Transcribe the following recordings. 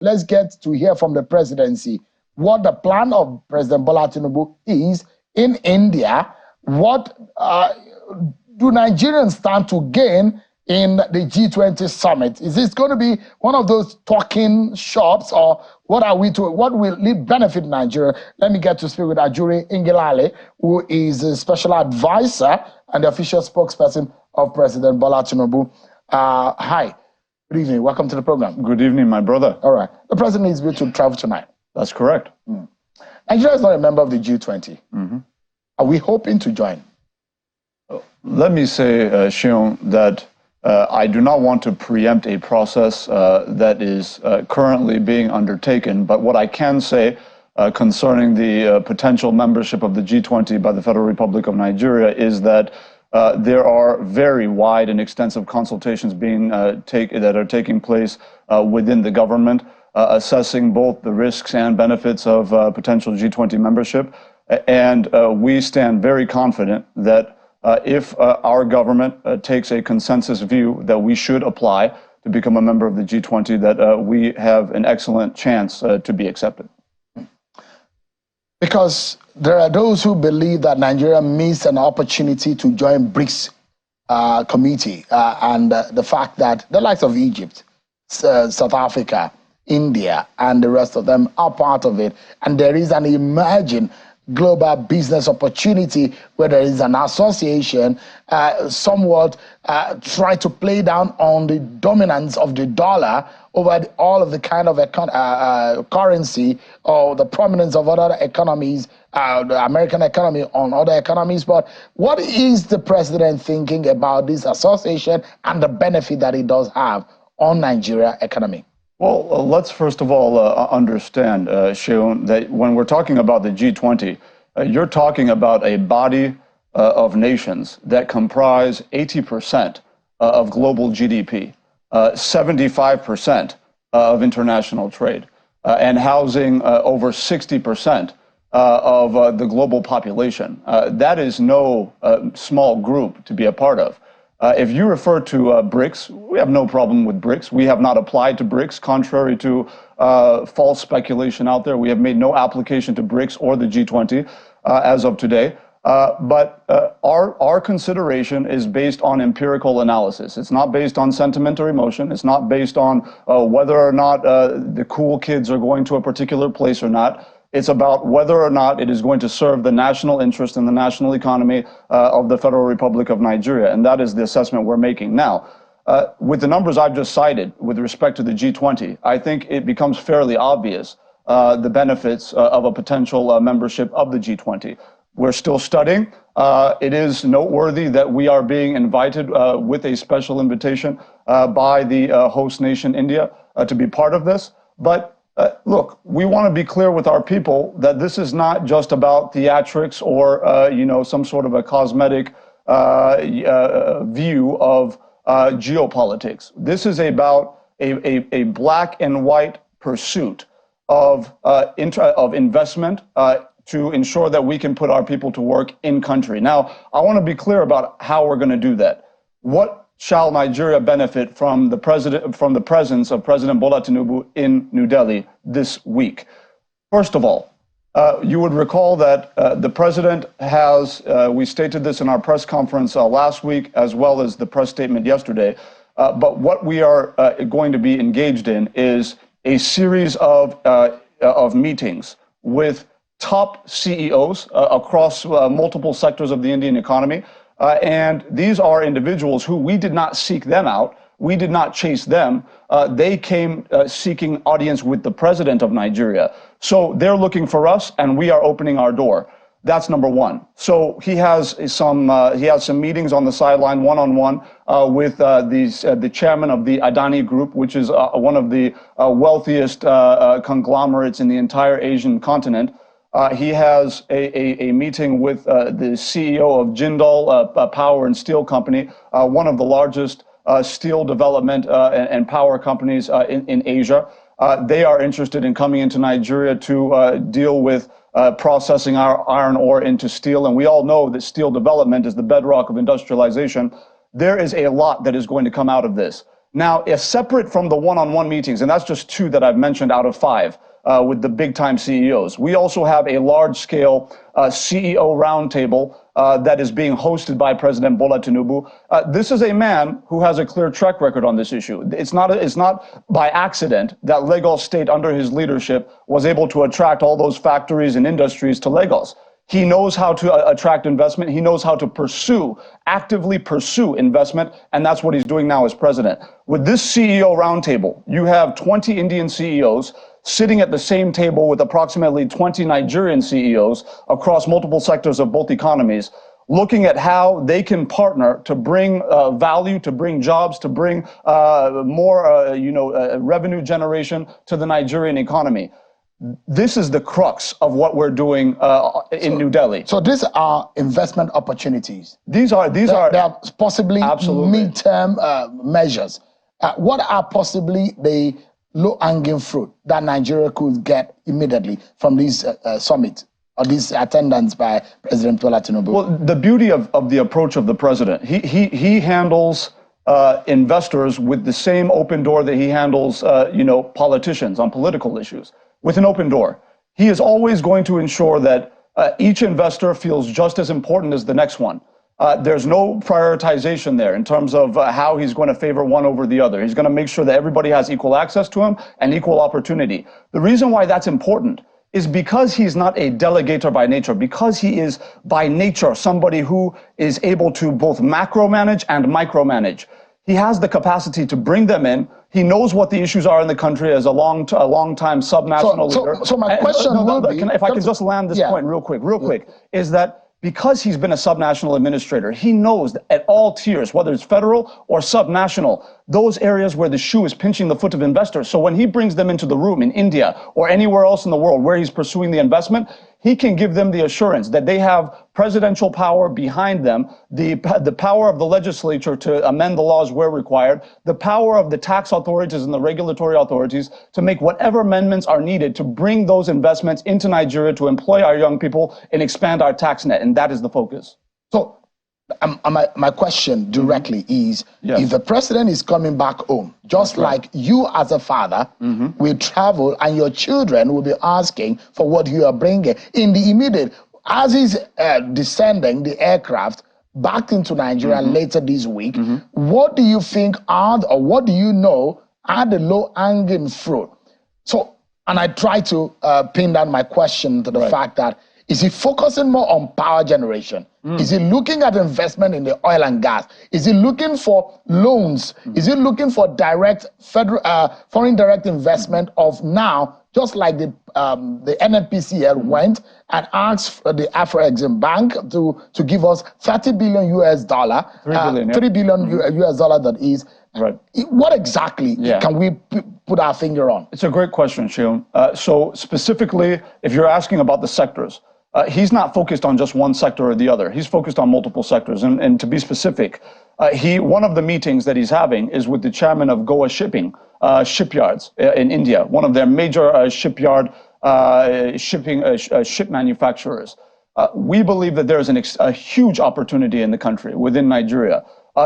let's get to hear from the presidency what the plan of President Bola Tinubu is in India. What do Nigerians stand to gain in the G20 summit? Is this going to be one of those talking shops, or what will it benefit Nigeria? Let me get to speak with Ajuri Ingilale, who is a special advisor and the official spokesperson of President Bola Tinubu. Hi, good evening. Welcome to the program. Good evening, my brother. All right. The president is due to travel tonight. That's correct. Nigeria is not a member of the G20. Are we hoping to join? Let me say, Shion, that I do not want to preempt a process that is currently being undertaken, but what I can say concerning the potential membership of the G20 by the Federal Republic of Nigeria is that there are very wide and extensive consultations that are taking place within the government, assessing both the risks and benefits of potential G20 membership. And we stand very confident that if our government takes a consensus view that we should apply to become a member of the G20, that we have an excellent chance to be accepted. Because there are those who believe that Nigeria missed an opportunity to join BRICS committee, and the fact that the likes of Egypt, South Africa, India, and the rest of them are part of it, and there is an emerging global business opportunity where there is an association somewhat try to play down on the dominance of the dollar over all of the kind of currency or the prominence of other economies, the American economy on other economies. But what is the president thinking about this association and the benefit that it does have on Nigeria economy? Well, let's first of all understand, Sheon, that when we're talking about the G20, you're talking about a body of nations that comprise 80% of global GDP, 75% of international trade, and housing over 60% of the global population. That is no small group to be a part of. If you refer to BRICS, we have no problem with BRICS. We have not applied to BRICS, contrary to false speculation out there. We have made no application to BRICS or the G20 as of today. But our consideration is based on empirical analysis. It's not based on sentiment or emotion. It's not based on whether or not the cool kids are going to a particular place or not. It's about whether or not it is going to serve the national interest and the national economy of the Federal Republic of Nigeria. And that is the assessment we're making. Now, with the numbers I've just cited with respect to the G20, I think it becomes fairly obvious the benefits of a potential membership of the G20. We're still studying. It is noteworthy that we are being invited with a special invitation by the host nation, India, to be part of this. But look, we want to be clear with our people that this is not just about theatrics or, some sort of a cosmetic view of geopolitics. This is about a black and white pursuit of investment to ensure that we can put our people to work in country. Now, I want to be clear about how we're going to do that. What shall Nigeria benefit from the presence of President Bola Tinubu in New Delhi this week? First of all, you would recall that the president has, we stated this in our press conference last week, as well as the press statement yesterday, but what we are going to be engaged in is a series of meetings with top CEOs across multiple sectors of the Indian economy. And these are individuals who we did not seek them out. We did not chase them. They came seeking audience with the president of Nigeria. So they're looking for us, and we are opening our door. That's number one. So he has some meetings on the sideline, one-on-one, with the chairman of the Adani Group, which is one of the wealthiest conglomerates in the entire Asian continent. He has a meeting with the CEO of Jindal Power and Steel Company, one of the largest steel development and power companies in Asia. They are interested in coming into Nigeria to deal with processing our iron ore into steel. And we all know that steel development is the bedrock of industrialization. There is a lot that is going to come out of this. Now, separate from the one-on-one meetings, and that's just 2 that I've mentioned out of 5 with the big-time CEOs, we also have a large-scale CEO roundtable that is being hosted by President Bola Tinubu. This is a man who has a clear track record on this issue. It's not by accident that Lagos State, under his leadership, was able to attract all those factories and industries to Lagos. He knows how to attract investment. He knows how to actively pursue investment, and that's what he's doing now as president. With this CEO roundtable, you have 20 Indian CEOs sitting at the same table with approximately 20 Nigerian CEOs across multiple sectors of both economies, looking at how they can partner to bring value, to bring jobs, to bring more revenue generation to the Nigerian economy. This is the crux of what we're doing in New Delhi. So these are investment opportunities. They are possibly absolutely midterm measures. What are possibly the low-hanging fruit that Nigeria could get immediately from this summit or this attendance by President Bola Tinubu? Well, the beauty of the approach of the president, he handles investors with the same open door that he handles politicians on political issues. With an open door. He is always going to ensure that each investor feels just as important as the next one. There's no prioritization there in terms of how he's going to favor one over the other. He's going to make sure that everybody has equal access to him and equal opportunity. The reason why that's important is because he's not a delegator by nature, because he is by nature somebody who is able to both macro manage and micromanage. He has the capacity to bring them in. He knows what the issues are in the country as a long-time subnational leader. So my question will be... If I can just land this point real quick, is that because he's been a subnational administrator, he knows that at all tiers, whether it's federal or subnational, those areas where the shoe is pinching the foot of investors. So when he brings them into the room in India or anywhere else in the world where he's pursuing the investment, he can give them the assurance that they have presidential power behind them, the power of the legislature to amend the laws where required, the power of the tax authorities and the regulatory authorities to make whatever amendments are needed to bring those investments into Nigeria, to employ our young people and expand our tax net. And that is the focus. So my question directly is, if the president is coming back home, just like you as a father will travel and your children will be asking for what you are bringing in the immediate, as he's descending the aircraft back into Nigeria later this week, what do you think are, or what do you know are the low-hanging fruit? So, and I try to pin down my question to the fact that, is he focusing more on power generation? Is he looking at investment in the oil and gas? Is he looking for loans? Is he looking for direct federal foreign direct investment of now, just like the NNPCL went and asked the Afro-Exim Bank to give us $30 billion US, $3 billion US that is. Right. What exactly can we put our finger on? It's a great question, Sheung. So specifically, if you're asking about the sectors, he's not focused on just one sector or the other. He's focused on multiple sectors. And to be specific, one of the meetings that he's having is with the chairman of Goa Shipping Shipyards in India, one of their major shipyard ship manufacturers. We believe that there's a huge opportunity in the country, within Nigeria,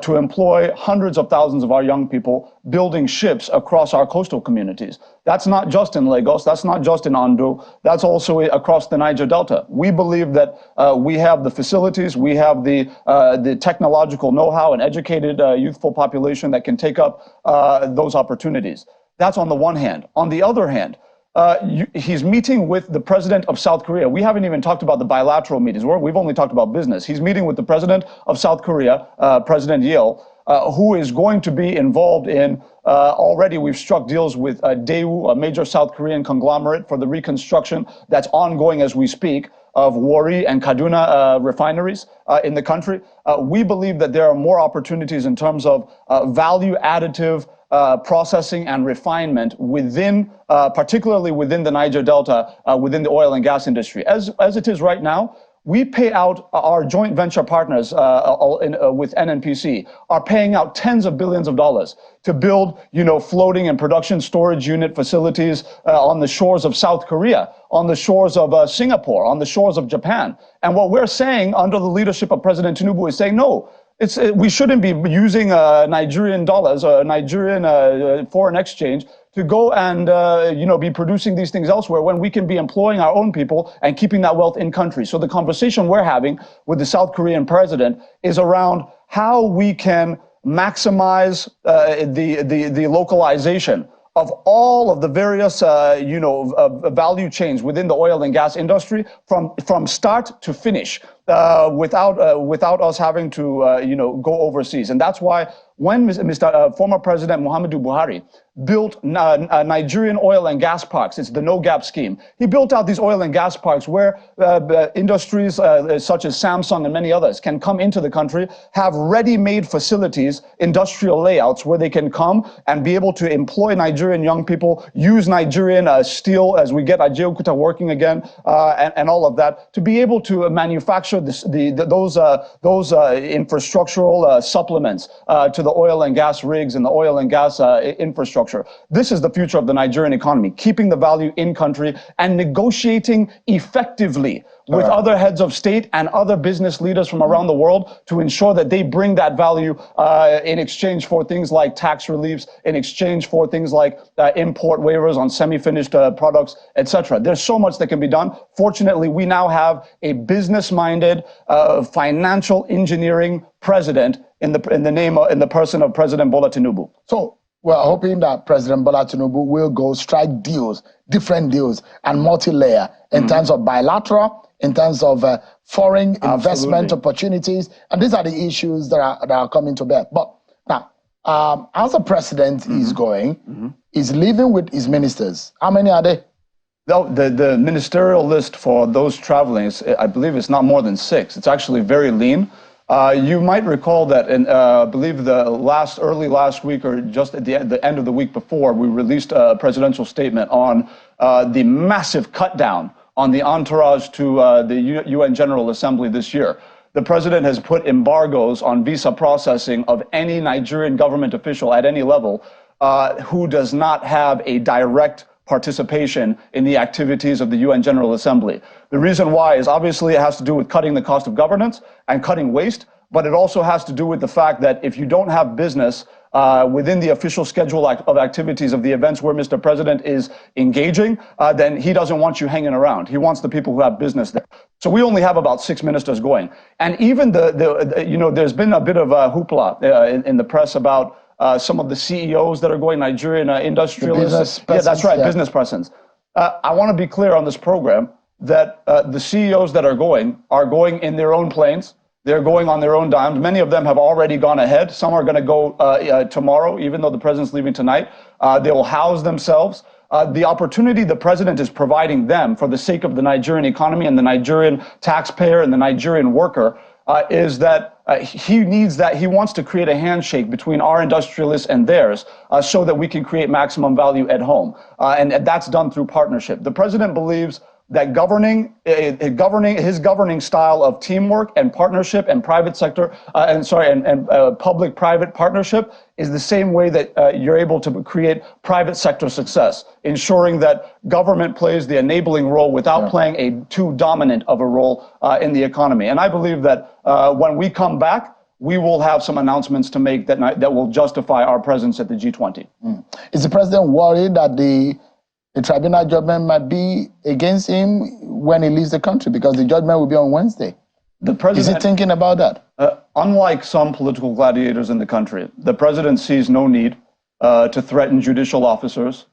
to employ hundreds of thousands of our young people building ships across our coastal communities. That's not just in Lagos, that's not just in Ondo, that's also across the Niger Delta. We believe that we have the facilities, we have the technological know-how and educated youthful population that can take up those opportunities. That's on the one hand. On the other hand, he's meeting with the president of South Korea. We haven't even talked about the bilateral meetings. We've only talked about business. He's meeting with the president of South Korea, President Yeo, who is going to be involved in, already we've struck deals with Daewoo, a major South Korean conglomerate, for the reconstruction that's ongoing as we speak of Warri and Kaduna refineries in the country. We believe that there are more opportunities in terms of value additive processing and refinement within, particularly within the Niger Delta, within the oil and gas industry. As it is right now, we pay out our joint venture partners with NNPC are paying out tens of billions of dollars to build, floating and production storage unit facilities on the shores of South Korea, on the shores of Singapore, on the shores of Japan. And what we're saying under the leadership of President Tinubu is saying, no, we shouldn't be using Nigerian dollars or Nigerian foreign exchange to go and be producing these things elsewhere when we can be employing our own people and keeping that wealth in country. So the conversation we're having with the South Korean president is around how we can maximize the localization of all of the various value chains within the oil and gas industry from start to finish without us having to go overseas. And that's why when former President Muhammadu Buhari built Nigerian oil and gas parks, it's the no-gap scheme. He built out these oil and gas parks where industries such as Samsung and many others can come into the country, have ready-made facilities, industrial layouts where they can come and be able to employ Nigerian young people, use Nigerian steel as we get Ajaokuta working again, and all of that, to be able to manufacture those infrastructural supplements to the oil and gas rigs and the oil and gas infrastructure. This is the future of the Nigerian economy, keeping the value in country and negotiating effectively with other heads of state and other business leaders from around the world to ensure that they bring that value in exchange for things like tax reliefs, in exchange for things like import waivers on semi-finished products, etc. There's so much that can be done. Fortunately, we now have a business-minded, financial engineering president in the person of President Bola Tinubu. So we're hoping that President Bola Tinubu will go strike deals, different deals, and multi-layer in terms of bilateral, in terms of foreign investment opportunities. And these are the issues that are coming to bear. But now, as the president is going, he's leaving with his ministers. How many are they? No, the ministerial list for those traveling, I believe it's not more than 6. It's actually very lean. You might recall that I believe early last week or just at the end of the week before, we released a presidential statement on the massive cut down on the entourage to the UN General Assembly this year. The president has put embargoes on visa processing of any Nigerian government official at any level who does not have a direct participation in the activities of the UN General Assembly. The reason why is obviously it has to do with cutting the cost of governance and cutting waste, but it also has to do with the fact that if you don't have business within the official schedule of activities of the events where Mr. President is engaging, then he doesn't want you hanging around. He wants the people who have business there. So we only have about 6 ministers going. And even there's been a bit of a hoopla in the press about some of the CEOs that are going, Nigerian industrialists. Yeah, that's right, business persons. I want to be clear on this program that the CEOs that are going in their own planes. They're going on their own dimes. Many of them have already gone ahead. Some are going to go tomorrow, even though the president's leaving tonight. They will house themselves. The opportunity the president is providing them for the sake of the Nigerian economy and the Nigerian taxpayer and the Nigerian worker is that he wants to create a handshake between our industrialists and theirs so that we can create maximum value at home. And that's done through partnership. The president believes that his governing style of teamwork and partnership and private sector and public-private partnership is the same way that you're able to create private sector success, ensuring that government plays the enabling role without playing a too dominant of a role in the economy. And I believe that when we come back, we will have some announcements to make that will justify our presence at the G20. Is the president worried that the tribunal judgment might be against him when he leaves the country, because the judgment will be on Wednesday? The president, is he thinking about that? Unlike some political gladiators in the country, the president sees no need to threaten judicial officers.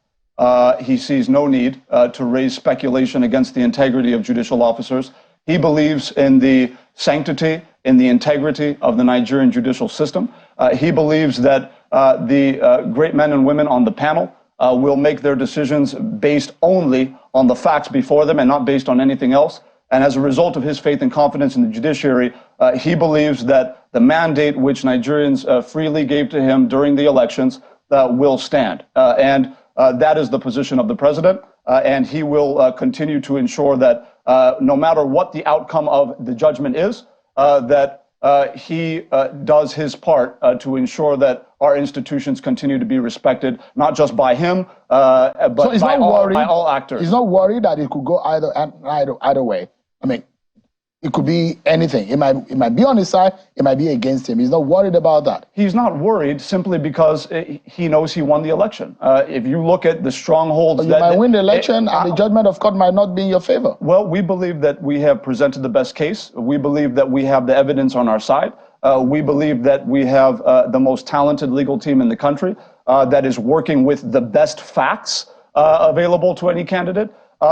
He sees no need to raise speculation against the integrity of judicial officers. He believes in the sanctity, in the integrity of the Nigerian judicial system. He believes that the great men and women on the panel will make their decisions based only on the facts before them and not based on anything else. And as a result of his faith and confidence in the judiciary, he believes that the mandate which Nigerians freely gave to him during the elections will stand. And that is the position of the president. And he will continue to ensure that no matter what the outcome of the judgment is, that he does his part to ensure that our institutions continue to be respected, not just by him, but by all actors. He's not worried that it could go either way. I mean, It could be anything. It might be on his side. It might be against him. He's not worried about that. He's not worried simply because he knows he won the election. If you look at the strongholds, but you might win the election, and the judgment of court might not be in your favor. Well, we believe that we have presented the best case. We believe that we have the evidence on our side. We believe that we have the most talented legal team in the country that is working with the best facts available to any candidate.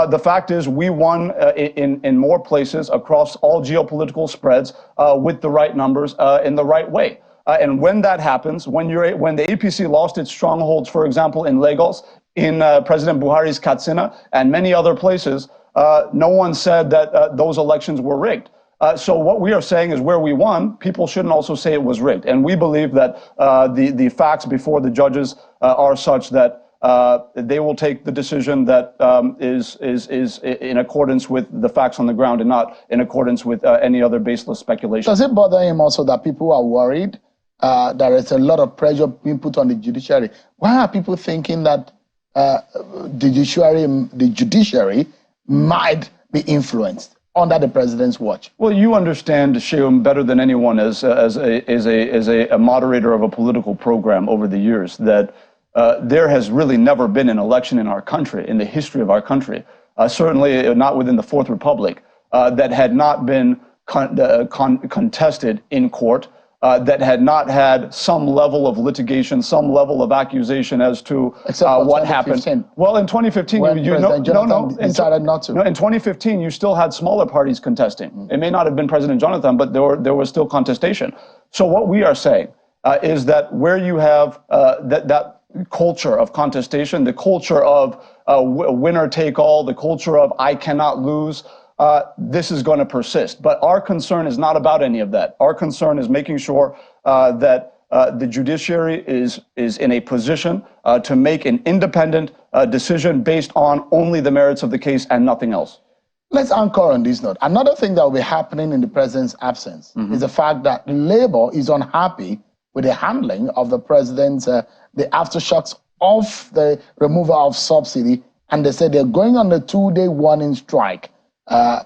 The fact is we won in more places across all geopolitical spreads with the right numbers in the right way. And when that happens, when the APC lost its strongholds, for example, in Lagos, in President Buhari's Katsina, and many other places, no one said that those elections were rigged. So what we are saying is where we won, people shouldn't also say it was rigged. And we believe that the facts before the judges are such that they will take the decision that is in accordance with the facts on the ground and not in accordance with any other baseless speculation. Does it bother him also that people are worried? There is a lot of pressure being put on the judiciary. Why are people thinking that the judiciary might be influenced under the president's watch? Well, you understand, Sheum, better than anyone as a moderator of a political program over the years that there has really never been an election in our country, in the history of our country, certainly not within the Fourth Republic, that had not been contested in court, that had not had some level of litigation, some level of accusation as to what happened. Well, in 2015, decided not to. No, in 2015, you still had smaller parties contesting. It may not have been President Jonathan, but there was still contestation. So what we are saying is that where you have that culture of contestation, the culture of winner take all, the culture of I cannot lose, this is going to persist. But our concern is not about any of that. Our concern is making sure that the judiciary is in a position to make an independent decision based on only the merits of the case and nothing else. Let's anchor on this note. Another thing that will be happening in the president's absence is the fact that Labour is unhappy with the handling of the president's the aftershocks of the removal of subsidy, and they said they're going on a 2-day warning strike.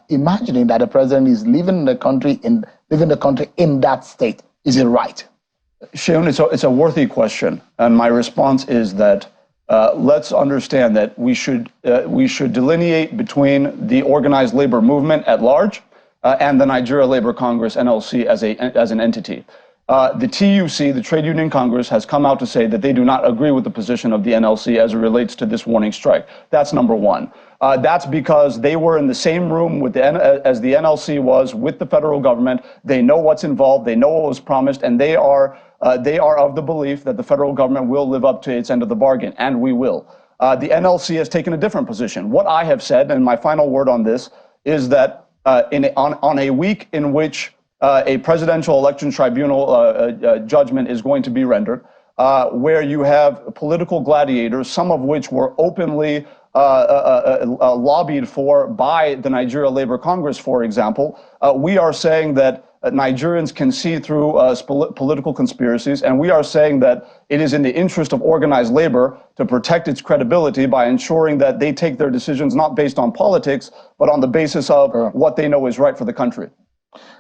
Imagining that the president is leaving the country in that state, is it right? Sheon, it's a worthy question, and my response is that let's understand that we should delineate between the organized labor movement at large and the Nigeria Labor Congress (NLC) as an entity. The TUC, the Trade Union Congress, has come out to say that they do not agree with the position of the NLC as it relates to this warning strike. That's number one. That's because they were in the same room with as the NLC was with the federal government. They know what's involved. They know what was promised, and they are of the belief that the federal government will live up to its end of the bargain, and we will. The NLC has taken a different position. What I have said, and my final word on this, is that on a week in which a presidential election tribunal judgment is going to be rendered, where you have political gladiators, some of which were openly lobbied for by the Nigeria Labor Congress, for example. We are saying that Nigerians can see through political conspiracies, and we are saying that it is in the interest of organized labor to protect its credibility by ensuring that they take their decisions not based on politics, but on the basis of what they know is right for the country.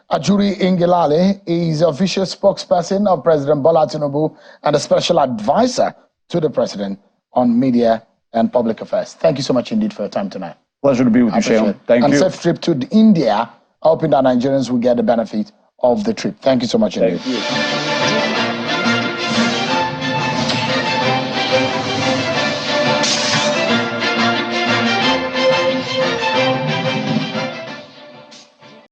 Ajuri Ingilale is the official spokesperson of President Bola Tinubu and a special advisor to the president on media and public affairs. Thank you so much indeed for your time tonight. Pleasure to be with you, Sheon. Thank you. And safe trip to India, hoping that Nigerians will get the benefit of the trip. Thank you so much indeed. Thank you.